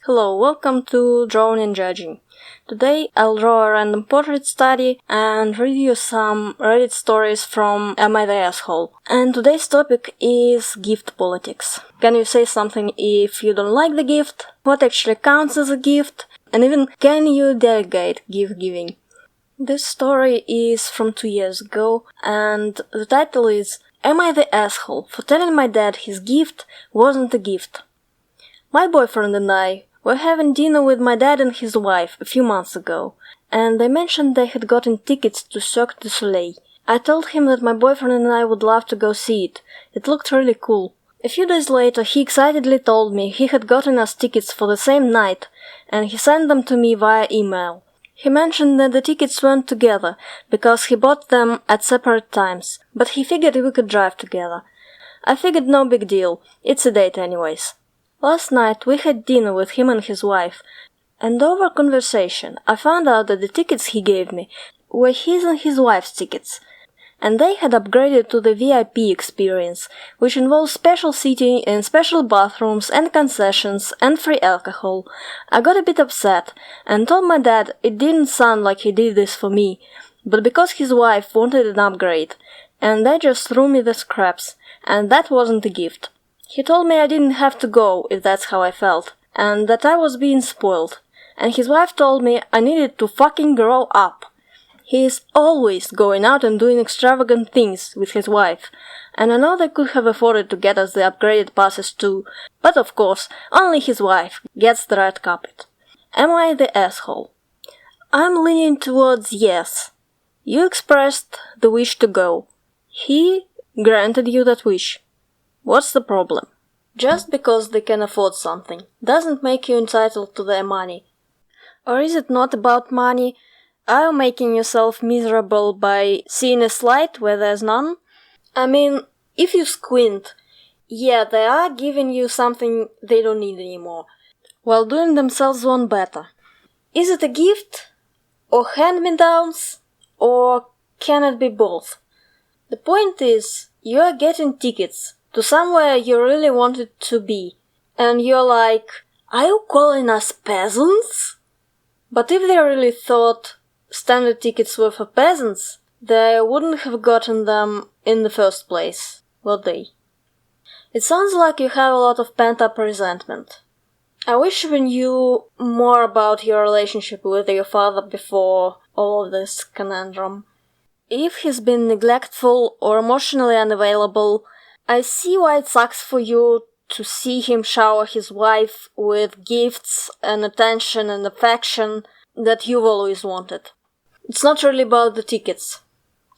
Hello, welcome to Drawing and Judging. Today I'll draw a random portrait study and read you some Reddit stories from Am I the Asshole? And today's topic is gift politics. Can you say something if you don't like the gift? What actually counts as a gift? And even, can you delegate gift giving? This story is from 2 years ago, and the title is Am I the Asshole for telling my dad his gift wasn't a gift? My boyfriend and I were having dinner with my dad and his wife a few months ago, and they mentioned they had gotten tickets to Cirque du Soleil. I told him that my boyfriend and I would love to go see it. It looked really cool. A few days later, he excitedly told me he had gotten us tickets for the same night, and he sent them to me via email. He mentioned that the tickets weren't together, because he bought them at separate times, but he figured we could drive together. I figured no big deal, it's a date anyways. Last night we had dinner with him and his wife, and over conversation I found out that the tickets he gave me were his and his wife's tickets, and they had upgraded to the VIP experience, which involves special seating in special bathrooms and concessions and free alcohol. I got a bit upset and told my dad it didn't sound like he did this for me, but because his wife wanted an upgrade, and they just threw me the scraps, and that wasn't a gift. He told me I didn't have to go if that's how I felt, and that I was being spoiled, and his wife told me I needed to fucking grow up. He is always going out and doing extravagant things with his wife, and I know they could have afforded to get us the upgraded passes too, but of course, only his wife gets the red carpet. Am I the asshole? I'm leaning towards yes. You expressed the wish to go. He granted you that wish. What's the problem? Just because they can afford something doesn't make you entitled to their money. Or is it not about money? Are you making yourself miserable by seeing a slight where there's none? I mean, if you squint, yeah, they are giving you something they don't need anymore, while doing themselves one better. Is it a gift? Or hand-me-downs? Or can it be both? The point is, you are getting tickets to somewhere you really wanted to be, and you're like, are you calling us peasants? But if they really thought standard tickets were for peasants, they wouldn't have gotten them in the first place, would they? It sounds like you have a lot of pent-up resentment. I wish we knew more about your relationship with your father before all of this conundrum. If he's been neglectful or emotionally unavailable, I see why it sucks for you to see him shower his wife with gifts and attention and affection that you've always wanted. It's not really about the tickets.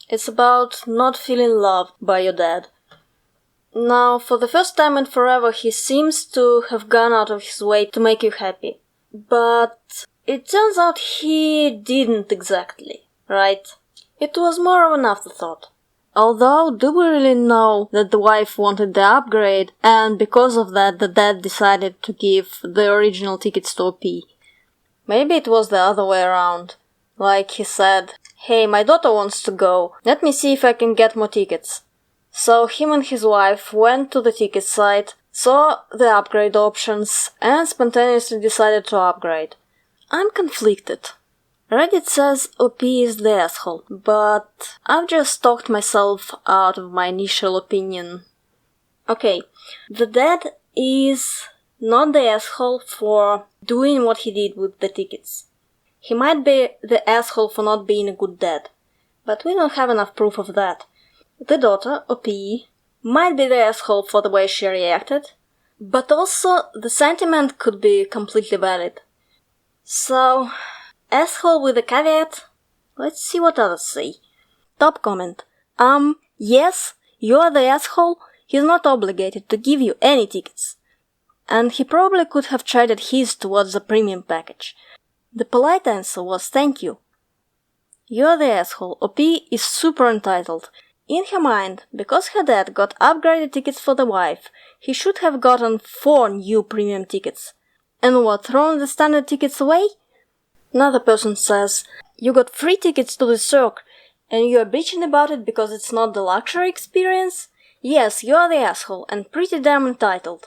It's about not feeling loved by your dad. Now, for the first time in forever, he seems to have gone out of his way to make you happy. But it turns out he didn't exactly, right? It was more of an afterthought. Although, do we really know that the wife wanted the upgrade, and because of that the dad decided to give the original tickets to OP? Maybe it was the other way around. Like he said, hey, my daughter wants to go, let me see if I can get more tickets. So him and his wife went to the ticket site, saw the upgrade options, and spontaneously decided to upgrade. I'm conflicted. Reddit says OP is the asshole, but I've just talked myself out of my initial opinion. Okay, the dad is not the asshole for doing what he did with the tickets. He might be the asshole for not being a good dad, but we don't have enough proof of that. The daughter, OP, might be the asshole for the way she reacted, but also the sentiment could be completely valid. So, asshole with a caveat? Let's see what others say. Top comment. Yes, you are the asshole. He's not obligated to give you any tickets. And he probably could have traded his towards the premium package. The polite answer was thank you. You're the asshole. OP is super entitled. In her mind, because her dad got upgraded tickets for the wife, he should have gotten 4 new premium tickets. And what, thrown the standard tickets away? Another person says, you got free tickets to the Cirque, and you are bitching about it because it's not the luxury experience? Yes, you are the asshole, and pretty damn entitled.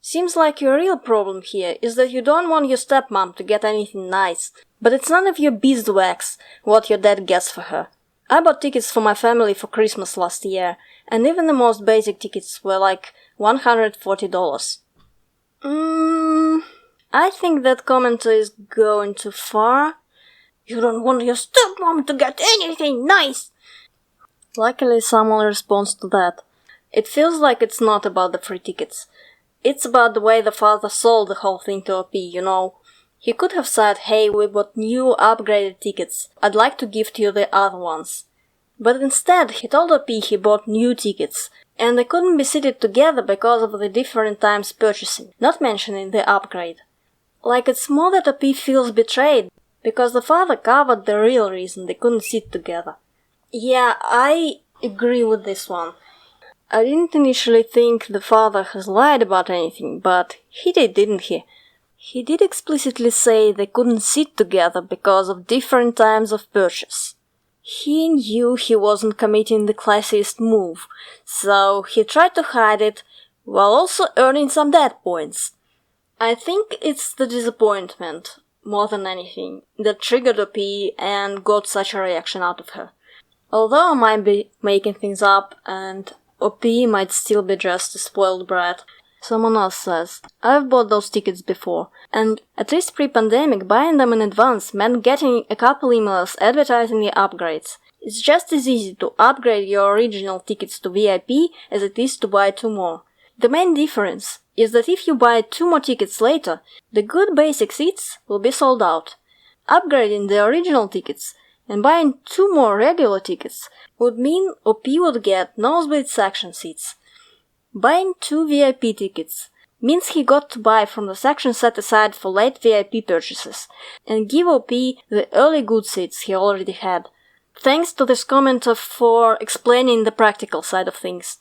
Seems like your real problem here is that you don't want your stepmom to get anything nice, but it's none of your beeswax what your dad gets for her. I bought tickets for my family for Christmas last year, and even the most basic tickets were like $140. I think that commenter is going too far. You don't want your stepmom to get anything nice! Luckily, someone responds to that. It feels like it's not about the free tickets. It's about the way the father sold the whole thing to OP, you know. He could have said, hey, we bought new upgraded tickets. I'd like to gift you the other ones. But instead, he told OP he bought new tickets, and they couldn't be seated together because of the different times purchasing, not mentioning the upgrade. Like it's more that OP feels betrayed, because the father covered the real reason they couldn't sit together. Yeah, I agree with this one. I didn't initially think the father has lied about anything, but he did, didn't he? He did explicitly say they couldn't sit together because of different times of purchase. He knew he wasn't committing the classiest move, so he tried to hide it while also earning some dead points. I think it's the disappointment, more than anything, that triggered OP and got such a reaction out of her. Although I might be making things up and OP might still be just a spoiled brat. Someone else says, I've bought those tickets before, and at least pre-pandemic, buying them in advance meant getting a couple emails advertising the upgrades. It's just as easy to upgrade your original tickets to VIP as it is to buy 2 more. The main difference is that if you buy 2 more tickets later, the good basic seats will be sold out. Upgrading the original tickets and buying 2 more regular tickets would mean OP would get nosebleed section seats. Buying 2 VIP tickets means he got to buy from the section set aside for late VIP purchases and give OP the early good seats he already had. Thanks to this commenter for explaining the practical side of things.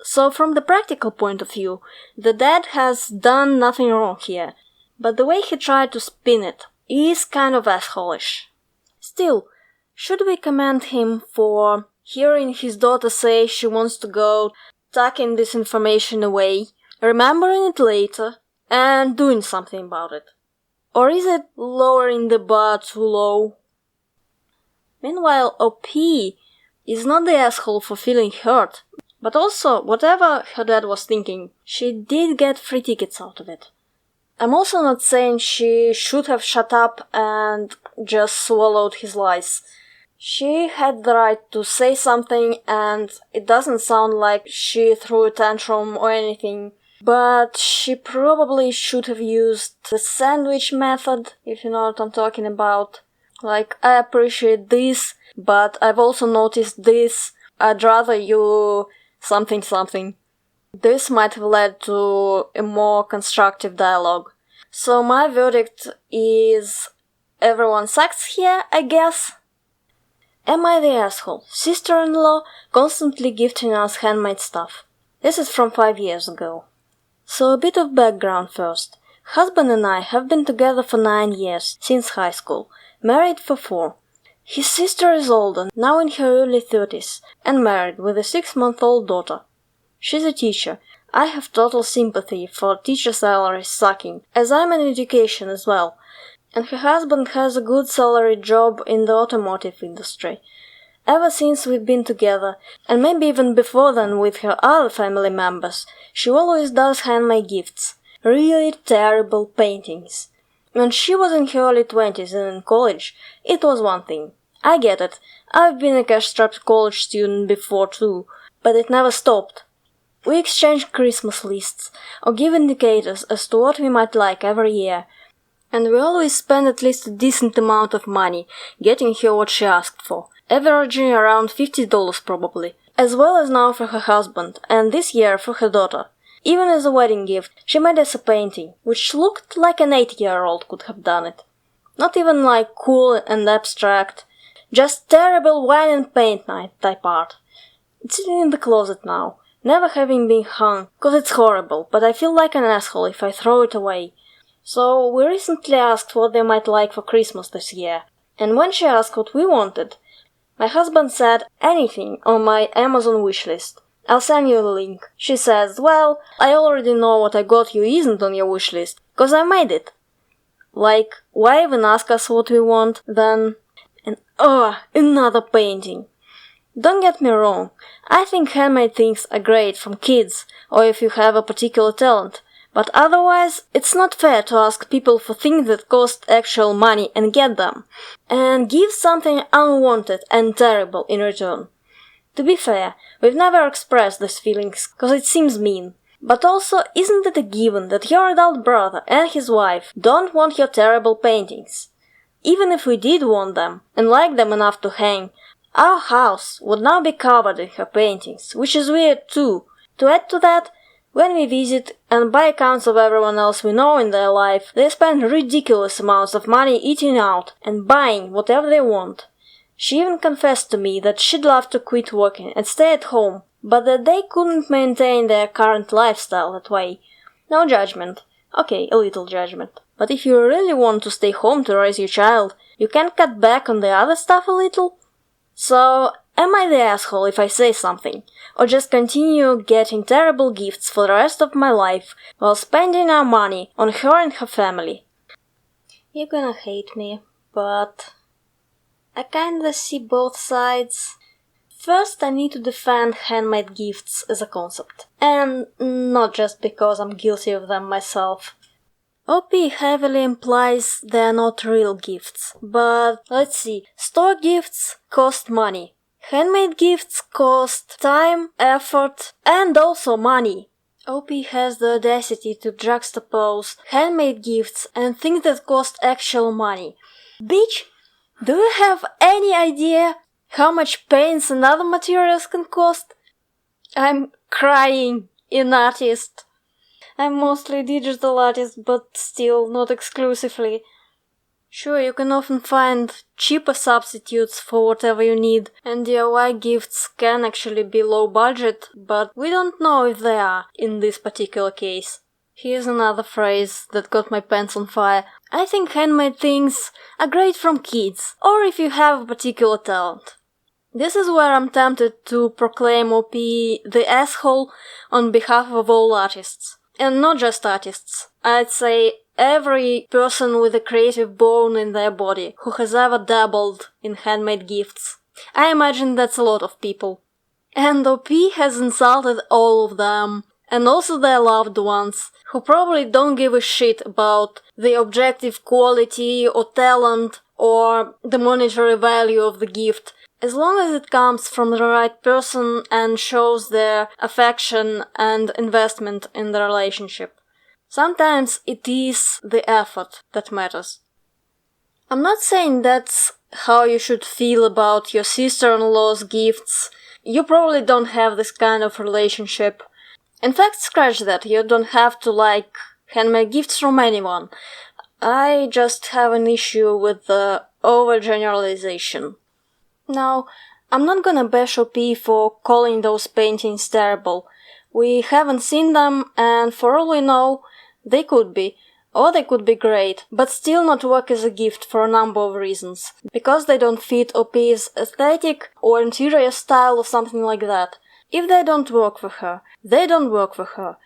So from the practical point of view, the dad has done nothing wrong here, but the way he tried to spin it is kind of asshole-ish. Still, should we commend him for hearing his daughter say she wants to go, tucking this information away, remembering it later, and doing something about it? Or is it lowering the bar too low? Meanwhile, OP is not the asshole for feeling hurt, but also, whatever her dad was thinking, she did get free tickets out of it. I'm also not saying she should have shut up and just swallowed his lies. She had the right to say something, and it doesn't sound like she threw a tantrum or anything, but she probably should have used the sandwich method, if you know what I'm talking about. Like, I appreciate this, but I've also noticed this. I'd rather you something. This might have led to a more constructive dialogue. So my verdict is everyone sucks here, I guess. Am I the asshole? Sister-in-law constantly gifting us handmade stuff. This is from 5 years ago. So a bit of background first. Husband and I have been together for 9 years, since high school, married for 4. His sister is older, now in her early 30s, and married with a 6-month-old daughter. She's a teacher. I have total sympathy for teacher salaries sucking, as I'm in education as well. And her husband has a good salary job in the automotive industry. Ever since we've been together, and maybe even before then with her other family members, she always does handmade gifts. Really terrible paintings. When she was in her early 20s and in college, it was one thing. I get it. I've been a cash-strapped college student before too, but it never stopped. We exchange Christmas lists, or give indicators as to what we might like every year, and we always spend at least a decent amount of money getting her what she asked for, averaging around $50 probably, as well as now for her husband, and this year for her daughter. Even as a wedding gift, she made us a painting, which looked like an 8-year-old could have done it. Not even like cool and abstract, just terrible wine and paint night type art. It's sitting in the closet now, never having been hung, cause it's horrible, but I feel like an asshole if I throw it away. So we recently asked what they might like for Christmas this year, and when she asked what we wanted, my husband said anything on my Amazon wishlist, I'll send you the link. She says, well, I already know what I got you isn't on your wish list, 'cause I made it. Like, why even ask us what we want, then? And another painting. Don't get me wrong, I think handmade things are great from kids, or if you have a particular talent, but otherwise, it's not fair to ask people for things that cost actual money and get them, and give something unwanted and terrible in return. To be fair, we've never expressed these feelings, 'cause it seems mean. But also, isn't it a given that your adult brother and his wife don't want your terrible paintings? Even if we did want them, and like them enough to hang, our house would now be covered in her paintings, which is weird too. To add to that, when we visit, and by accounts of everyone else we know in their life, they spend ridiculous amounts of money eating out and buying whatever they want. She even confessed to me that she'd love to quit working and stay at home, but that they couldn't maintain their current lifestyle that way. No judgment. Okay, a little judgment. But if you really want to stay home to raise your child, you can cut back on the other stuff a little. So, am I the asshole if I say something? Or just continue getting terrible gifts for the rest of my life while spending our money on her and her family? You're gonna hate me, but I kinda see both sides. First, I need to defend handmade gifts as a concept, and not just because I'm guilty of them myself. OP heavily implies they're not real gifts, but let's see, store gifts cost money. Handmade gifts cost time, effort, and also money. OP has the audacity to juxtapose handmade gifts and things that cost actual money. Bitch, do you have any idea how much paints and other materials can cost? I'm crying, in artist. I'm mostly digital artist, but still not exclusively. Sure, you can often find cheaper substitutes for whatever you need, and DIY gifts can actually be low budget, but we don't know if they are in this particular case. Here's another phrase that got my pants on fire. I think handmade things are great from kids, or if you have a particular talent. This is where I'm tempted to proclaim OP the asshole on behalf of all artists. And not just artists. I'd say every person with a creative bone in their body who has ever dabbled in handmade gifts. I imagine that's a lot of people. And OP has insulted all of them, and also their loved ones, who probably don't give a shit about the objective quality or talent or the monetary value of the gift, as long as it comes from the right person and shows their affection and investment in the relationship. Sometimes it is the effort that matters. I'm not saying that's how you should feel about your sister-in-law's gifts. You probably don't have this kind of relationship. In fact, scratch that, you don't have to like handmade gifts from anyone. I just have an issue with the overgeneralization. Now, I'm not gonna bash OP for calling those paintings terrible. We haven't seen them, and for all we know, they could be. Or they could be great, but still not work as a gift for a number of reasons. Because they don't fit OP's aesthetic or interior style or something like that. If they don't work for her, they don't work for her.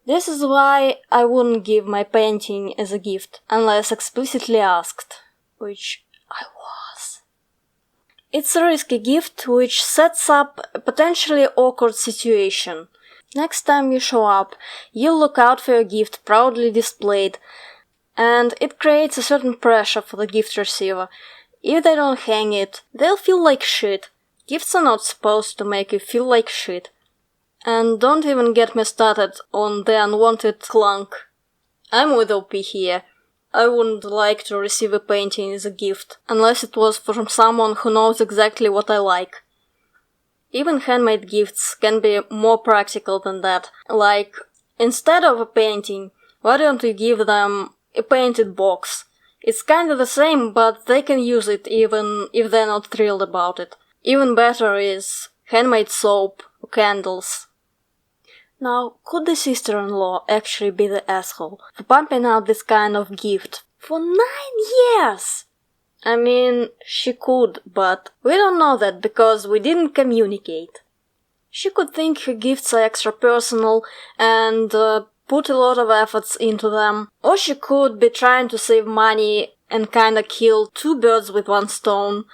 This is why I wouldn't give my painting as a gift, unless explicitly asked. Which I was. It's a risky gift which sets up a potentially awkward situation. Next time you show up, you'll look out for your gift proudly displayed, and it creates a certain pressure for the gift receiver. If they don't hang it, they'll feel like shit. Gifts are not supposed to make you feel like shit. And don't even get me started on the unwanted clunk. I'm with OP here. I wouldn't like to receive a painting as a gift, unless it was from someone who knows exactly what I like. Even handmade gifts can be more practical than that. Like, instead of a painting, why don't you give them a painted box? It's kinda the same, but they can use it even if they're not thrilled about it. Even better is handmade soap or candles. Now, could the sister-in-law actually be the asshole for pumping out this kind of gift for 9 years? I mean, she could, but we don't know that because we didn't communicate. She could think her gifts are extra personal and put a lot of efforts into them. Or she could be trying to save money and kinda kill two birds with one stone.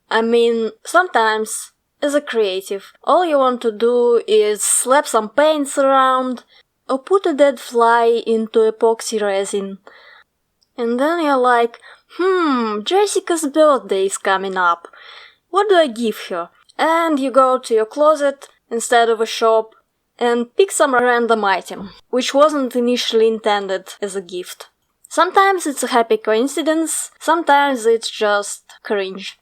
I mean, sometimes, as a creative, all you want to do is slap some paints around or put a dead fly into epoxy resin. And then you're like, Jessica's birthday is coming up. What do I give her? And you go to your closet instead of a shop and pick some random item, which wasn't initially intended as a gift. Sometimes it's a happy coincidence, sometimes it's just cringe.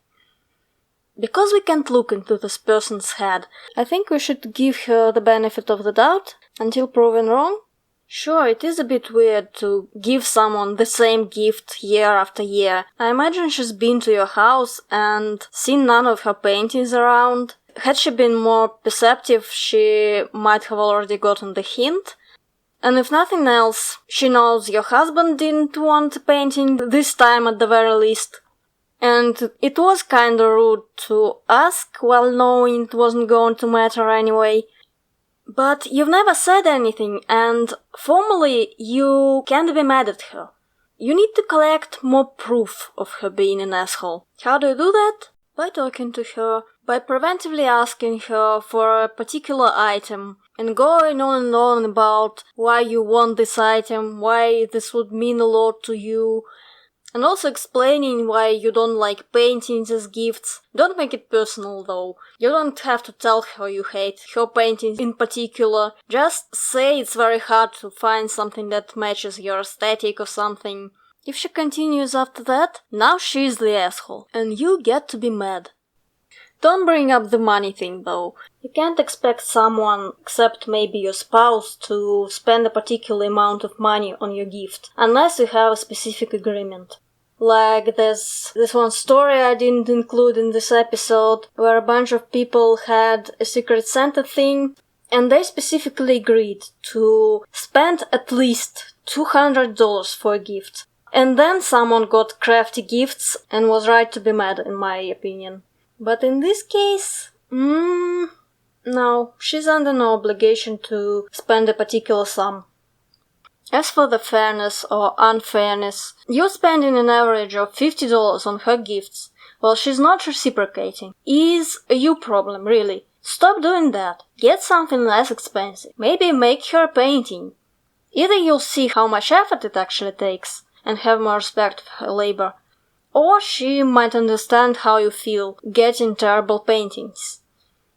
Because we can't look into this person's head, I think we should give her the benefit of the doubt until proven wrong. Sure, it is a bit weird to give someone the same gift year after year. I imagine she's been to your house and seen none of her paintings around. Had she been more perceptive, she might have already gotten the hint. And if nothing else, she knows your husband didn't want a painting this time at the very least. And it was kinda rude to ask while knowing it wasn't going to matter anyway. But you've never said anything, and formally you can't be mad at her. You need to collect more proof of her being an asshole. How do you do that? By talking to her, by preventively asking her for a particular item, and going on and on about why you want this item, why this would mean a lot to you, and also explaining why you don't like paintings as gifts. Don't make it personal though. You don't have to tell her you hate her paintings in particular. Just say it's very hard to find something that matches your aesthetic or something. If she continues after that, now she's the asshole, and you get to be mad. Don't bring up the money thing though. You can't expect someone, except maybe your spouse, to spend a particular amount of money on your gift, unless you have a specific agreement. Like there's this one story I didn't include in this episode, where a bunch of people had a Secret Santa thing, and they specifically agreed to spend at least $200 for a gift. And then someone got crafty gifts and was right to be mad, in my opinion. But in this case, no, she's under no obligation to spend a particular sum. As for the fairness or unfairness, you're spending an average of $50 on her gifts while she's not reciprocating. Is a you problem, really. Stop doing that. Get something less expensive. Maybe make her a painting. Either you'll see how much effort it actually takes and have more respect for her labor, or she might understand how you feel getting terrible paintings.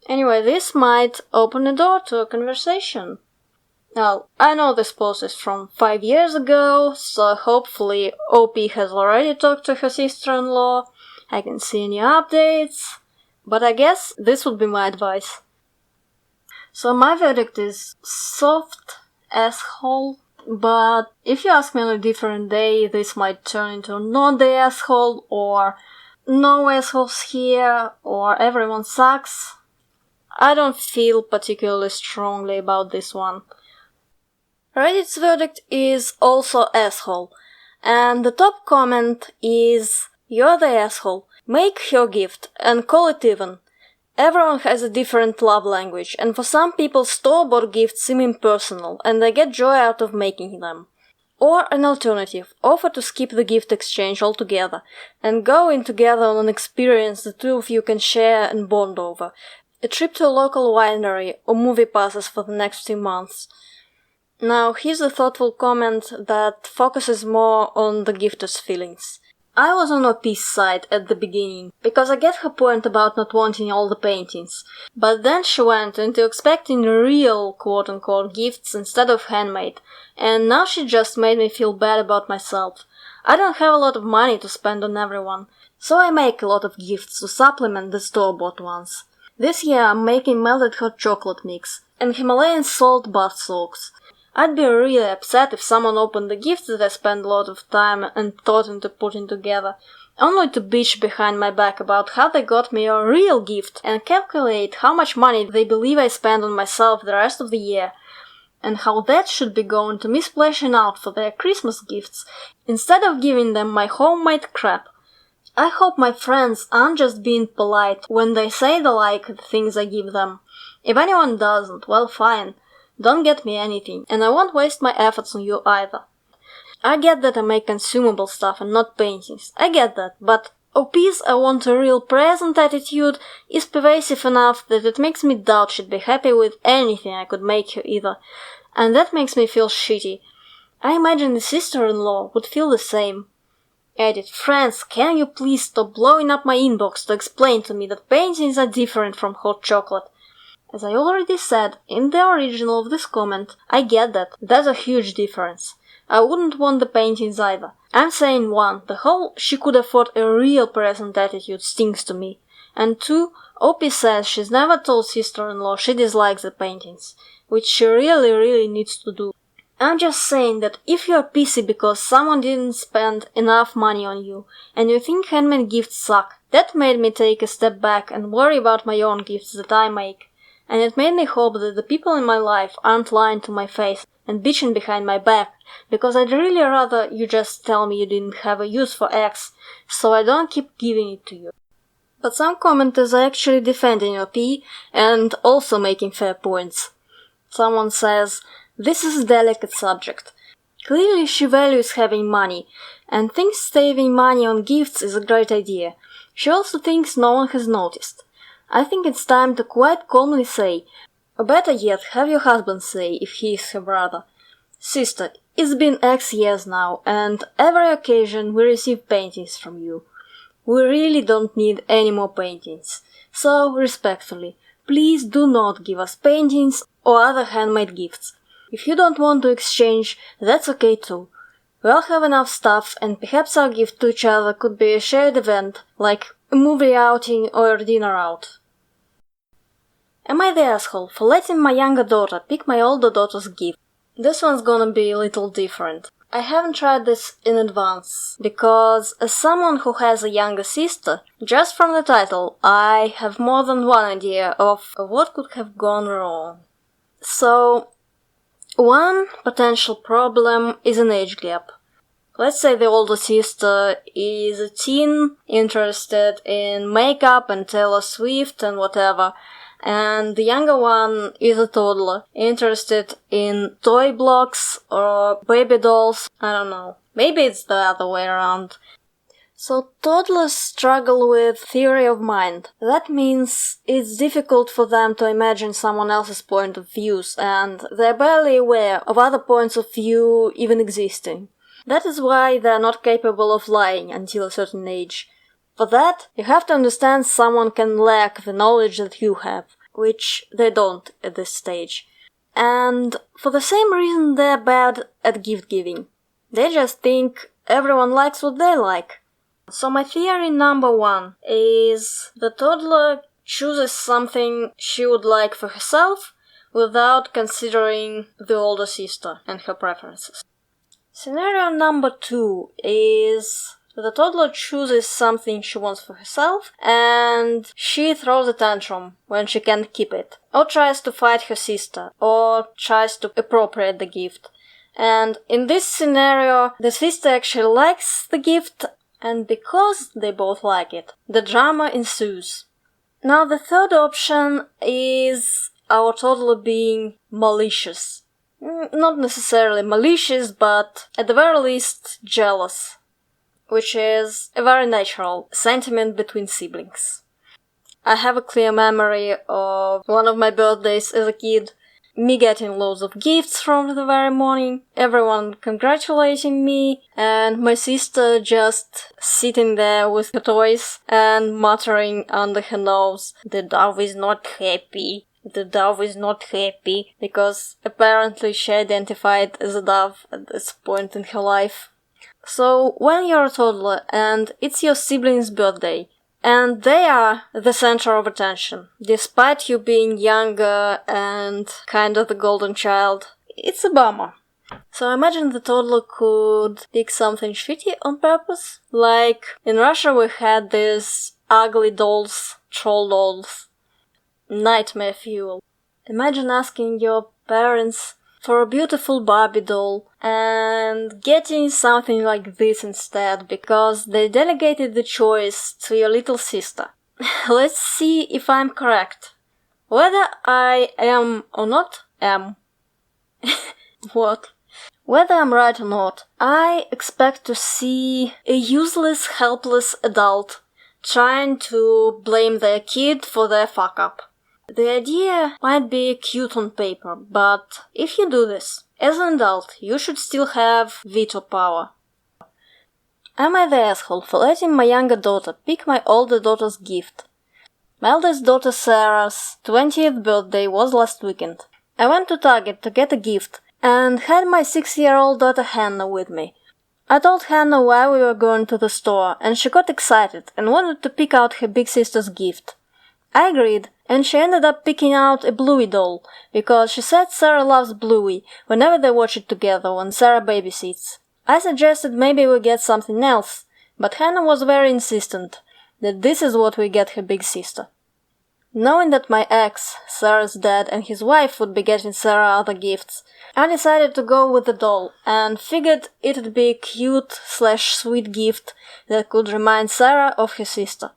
Anyway, this might open a door to a conversation. Now, I know this post is from 5 years ago, so hopefully OP has already talked to her sister-in-law. I can see any updates, but I guess this would be my advice. So my verdict is soft asshole. But if you ask me on a different day, this might turn into not the asshole, or no assholes here, or everyone sucks. I don't feel particularly strongly about this one. Reddit's verdict is also asshole, and the top comment is, "You're the asshole. Make your gift and call it even. Everyone has a different love language, and for some people store-bought gifts seem impersonal, and they get joy out of making them." Or an alternative, offer to skip the gift exchange altogether, and go in together on an experience the two of you can share and bond over. A trip to a local winery, or movie passes for the next 2 months. Now, here's a thoughtful comment that focuses more on the gifter's feelings. I was on OP's side at the beginning, because I get her point about not wanting all the paintings, but then she went into expecting real quote-unquote gifts instead of handmade, and now she just made me feel bad about myself. I don't have a lot of money to spend on everyone, so I make a lot of gifts to supplement the store-bought ones. This year I'm making melted hot chocolate mix, and Himalayan salt bath salts. I'd be really upset if someone opened the gifts that I spent a lot of time and thought into putting together, only to bitch behind my back about how they got me a real gift and calculate how much money they believe I spend on myself the rest of the year, and how that should be going to me splashing out for their Christmas gifts instead of giving them my homemade crap. I hope my friends aren't just being polite when they say they like the things I give them. If anyone doesn't, well fine. Don't get me anything, and I won't waste my efforts on you either. I get that I make consumable stuff and not paintings. I get that, but oh please, I want a real present attitude is pervasive enough that it makes me doubt she'd be happy with anything I could make her either. And that makes me feel shitty. I imagine the sister-in-law would feel the same. Edit, friends, can you please stop blowing up my inbox to explain to me that paintings are different from hot chocolate? As I already said in the original of this comment, I get that. That's a huge difference. I wouldn't want the paintings either. I'm saying 1, the whole she could afford a real present attitude stings to me. And 2, OP says she's never told sister-in-law she dislikes the paintings, which she really needs to do. I'm just saying that if you're pissy because someone didn't spend enough money on you, and you think handmade gifts suck, that made me take a step back and worry about my own gifts that I make. And it made me hope that the people in my life aren't lying to my face and bitching behind my back, because I'd really rather you just tell me you didn't have a use for X, so I don't keep giving it to you. But some commenters are actually defending OP and also making fair points. Someone says, this is a delicate subject. Clearly she values having money, and thinks saving money on gifts is a great idea. She also thinks no one has noticed. I think it's time to quite calmly say, or better yet, have your husband say if he is her brother. Sister, it's been X years now, and every occasion we receive paintings from you. We really don't need any more paintings. So, respectfully, please do not give us paintings or other handmade gifts. If you don't want to exchange, that's okay too. We all have enough stuff, and perhaps our gift to each other could be a shared event, like a movie outing or a dinner out. Am I the asshole for letting my younger daughter pick my older daughter's gift? This one's gonna be a little different. I haven't tried this in advance, because as someone who has a younger sister, just from the title, I have more than one idea of what could have gone wrong. So, one potential problem is an age gap. Let's say the older sister is a teen, interested in makeup and Taylor Swift and whatever, and the younger one is a toddler, interested in toy blocks or baby dolls, I don't know. Maybe it's the other way around. So toddlers struggle with theory of mind. That means it's difficult for them to imagine someone else's point of views, and they're barely aware of other points of view even existing. That is why they're not capable of lying until a certain age. For that, you have to understand someone can lack the knowledge that you have, which they don't at this stage. And for the same reason they're bad at gift giving. They just think everyone likes what they like. So my theory number 1 is the toddler chooses something she would like for herself without considering the older sister and her preferences. Scenario number 2 is the toddler chooses something she wants for herself and she throws a tantrum when she can't keep it, or tries to fight her sister, or tries to appropriate the gift. And in this scenario, the sister actually likes the gift, and because they both like it, the drama ensues. Now the third option is our toddler being malicious. Not necessarily malicious, but at the very least jealous, which is a very natural sentiment between siblings. I have a clear memory of one of my birthdays as a kid, me getting loads of gifts from the very morning, everyone congratulating me, and my sister just sitting there with her toys and muttering under her nose, "The dove is not happy. The dove is not happy," because apparently she identified as a dove at this point in her life. So when you're a toddler and it's your sibling's birthday, and they are the center of attention, despite you being younger and kind of the golden child, it's a bummer. So imagine the toddler could pick something shitty on purpose. Like, in Russia we had these ugly dolls, troll dolls. Nightmare fuel. Imagine asking your parents for a beautiful Barbie doll and getting something like this instead because they delegated the choice to your little sister. Let's see if I'm correct. Whether I am or not am. What? Whether I'm right or not, I expect to see a useless, helpless adult trying to blame their kid for their fuck-up. The idea might be cute on paper, but if you do this, as an adult, you should still have veto power. Am I the asshole for letting my younger daughter pick my older daughter's gift? My eldest daughter Sarah's 20th birthday was last weekend. I went to Target to get a gift and had my 6-year-old daughter Hannah with me. I told Hannah why we were going to the store, and she got excited and wanted to pick out her big sister's gift. I agreed, and she ended up picking out a Bluey doll, because she said Sarah loves Bluey whenever they watch it together when Sarah babysits. I suggested maybe we get something else, but Hannah was very insistent that this is what we get her big sister. Knowing that my ex, Sarah's dad, and his wife would be getting Sarah other gifts, I decided to go with the doll, and figured it'd be a cute/sweet gift that could remind Sarah of her sister.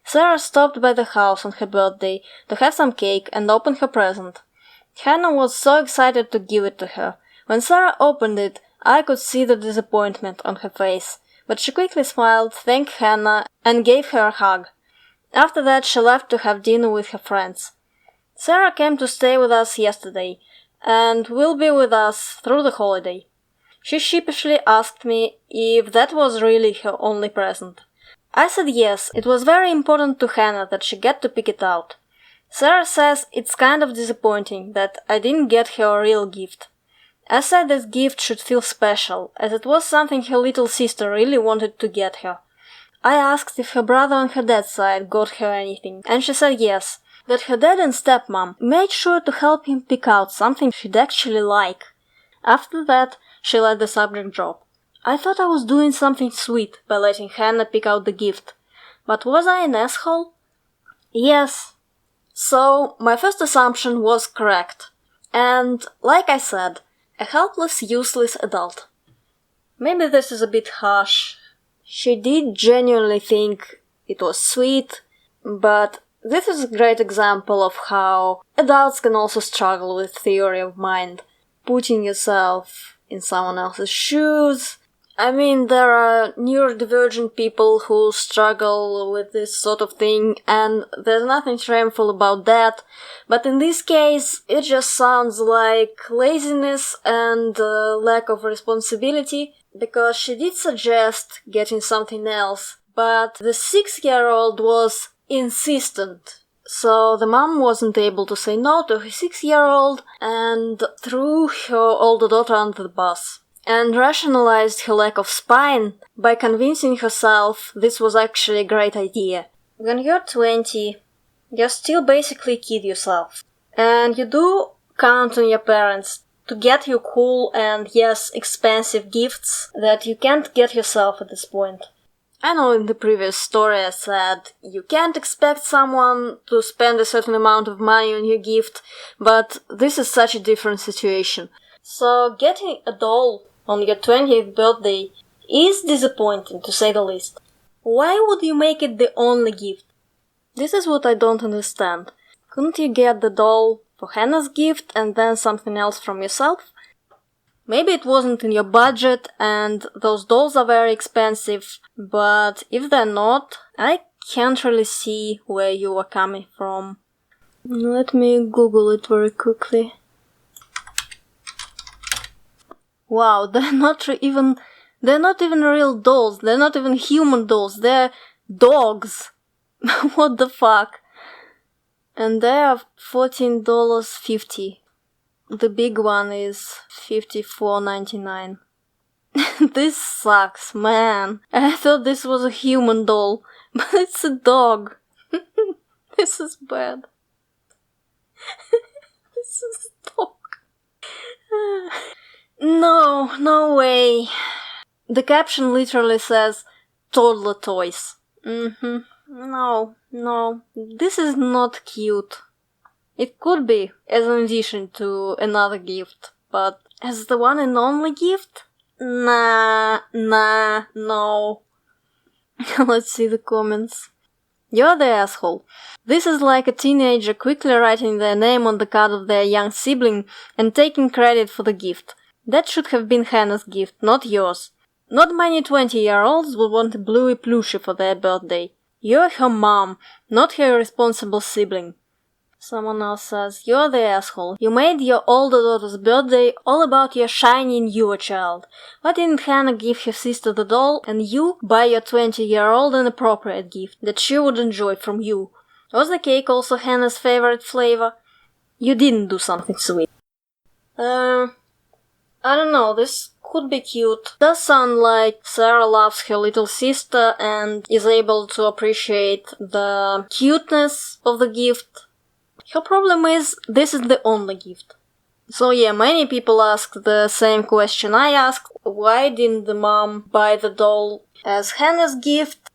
Sarah stopped by the house on her birthday to have some cake and open her present. Hannah was so excited to give it to her. When Sarah opened it, I could see the disappointment on her face, but she quickly smiled, thanked Hannah, and gave her a hug. After that, she left to have dinner with her friends. Sarah came to stay with us yesterday, and will be with us through the holiday. She sheepishly asked me if that was really her only present. I said yes, it was very important to Hannah that she get to pick it out. Sarah says it's kind of disappointing that I didn't get her a real gift. I said this gift should feel special, as it was something her little sister really wanted to get her. I asked if her brother on her dad's side got her anything, and she said yes, that her dad and stepmom made sure to help him pick out something she'd actually like. After that, she let the subject drop. I thought I was doing something sweet by letting Hannah pick out the gift, but was I an asshole? Yes. So, my first assumption was correct. And, like I said, a helpless, useless adult. Maybe this is a bit harsh. She did genuinely think it was sweet, but this is a great example of how adults can also struggle with theory of mind, putting yourself in someone else's shoes. I mean, there are neurodivergent people who struggle with this sort of thing, and there's nothing shameful about that, but in this case, it just sounds like laziness and lack of responsibility, because she did suggest getting something else, but the 6-year-old was insistent. So the mom wasn't able to say no to her 6-year-old and threw her older daughter under the bus, and rationalized her lack of spine by convincing herself this was actually a great idea. When you're 20, you're still basically a kid yourself, and you do count on your parents to get you cool and, yes, expensive gifts that you can't get yourself at this point. I know in the previous story I said you can't expect someone to spend a certain amount of money on your gift, but this is such a different situation. So getting a doll on your 20th birthday is disappointing, to say the least. Why would you make it the only gift? This is what I don't understand. Couldn't you get the doll for Hannah's gift and then something else from yourself? Maybe it wasn't in your budget and those dolls are very expensive, but if they're not, I can't really see where you were coming from. Let me Google it very quickly. Wow, they're not even real dolls. They're not even human dolls. They're dogs. What the fuck? And they are $14.50. The big one is $54.99. This sucks, man. I thought this was a human doll, but it's a dog. This is bad. This is a dog. No way. The caption literally says, toddler toys. No. This is not cute. It could be as an addition to another gift, but as the one and only gift? Nah, no. Let's see the comments. You're the asshole. This is like a teenager quickly writing their name on the card of their young sibling and taking credit for the gift. That should have been Hannah's gift, not yours. Not many 20-year-olds would want a bluey plushie for their birthday. You're her mom, not her irresponsible sibling. Someone else says, you're the asshole. You made your older daughter's birthday all about your shiny newer child. Why didn't Hannah give her sister the doll and you buy your 20-year-old an appropriate gift that she would enjoy from you? Was the cake also Hannah's favorite flavor? You didn't do something sweet. I don't know, this could be cute. Does sound like Sarah loves her little sister and is able to appreciate the cuteness of the gift. Her problem is, this is the only gift. So yeah, many people asked the same question I asked. Why didn't the mom buy the doll as Hannah's gift?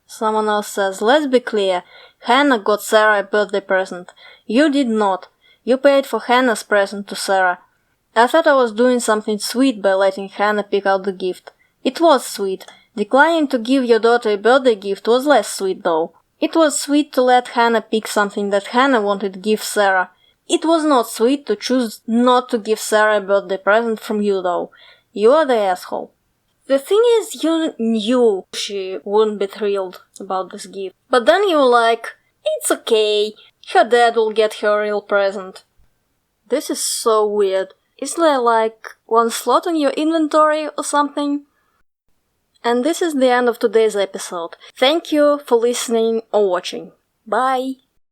Someone else says, let's be clear. Hannah got Sarah a birthday present. You did not. You paid for Hannah's present to Sarah. I thought I was doing something sweet by letting Hannah pick out the gift. It was sweet. Declining to give your daughter a birthday gift was less sweet though. It was sweet to let Hannah pick something that Hannah wanted to give Sarah. It was not sweet to choose not to give Sarah a birthday present from you though. You are the asshole. The thing is, you knew she wouldn't be thrilled about this gift. But then you were like, it's okay, her dad will get her a real present. This is so weird. Is there like one slot in your inventory or something? And this is the end of today's episode. Thank you for listening or watching. Bye!